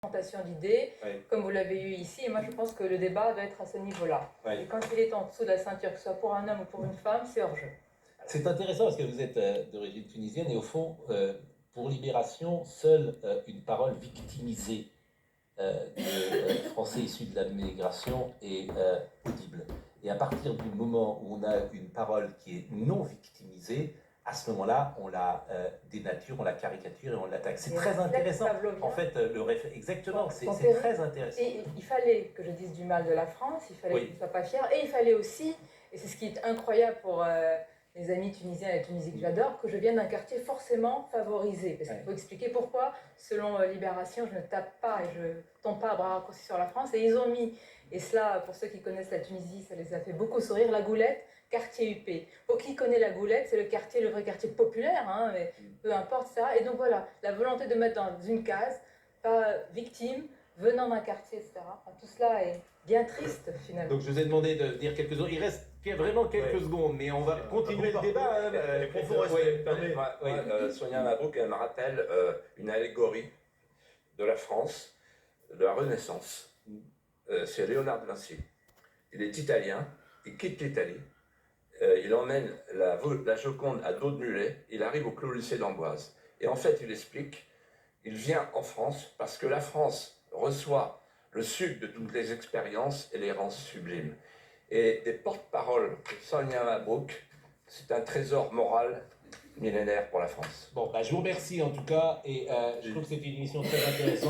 présentation d'idées, Oui. comme vous l'avez eu ici, et moi je pense que le débat doit être à ce niveau-là. Oui. Et quand il est en dessous de la ceinture, que ce soit pour un homme ou pour une femme, c'est hors jeu. C'est intéressant parce que vous êtes d'origine tunisienne et au fond, pour Libération, seule une parole victimisée de Français issus de la migration est audible. Et à partir du moment où on a une parole qui est non victimisée, à ce moment-là, on la dénature, on la caricature et on l'attaque. C'est très intéressant. En fait, exactement, c'est très intéressant. Et il fallait que je dise du mal de la France, il fallait que je ne sois pas fière, et il fallait aussi, et c'est ce qui est incroyable pour les amis tunisiens et la Tunisie que j'adore, que je vienne d'un quartier forcément favorisé. Parce qu'il faut expliquer pourquoi, selon Libération, je ne tape pas et je ne tombe pas à bras raccourcis sur la France. Et ils ont mis, et cela, pour ceux qui connaissent la Tunisie, ça les a fait beaucoup sourire, la Goulette, quartier UP. Pour qui connaît la Goulette, c'est le quartier, le vrai quartier populaire, hein, mais peu importe ça. Et donc voilà, la volonté de mettre dans une case, pas victime, venant d'un quartier, etc. Enfin, tout cela est bien triste finalement. Donc je vous ai demandé de dire quelques secondes. Il reste vraiment quelques secondes, mais on va continuer le débat. Sonia Mabrouk, elle me rappelle une allégorie de la France, de la Renaissance. C'est Léonard de Vinci. Il est italien, il quitte l'Italie, il emmène la Joconde à dos de mulet, il arrive au Clos Lycée d'Amboise. Et en fait, il explique, il vient en France parce que la France reçoit le sucre de toutes les expériences et les rend sublimes. Et des porte-paroles, Sonia Mabrouk, c'est un trésor moral millénaire pour la France. Bon, je vous remercie en tout cas, et je trouve que c'est une émission très intéressante.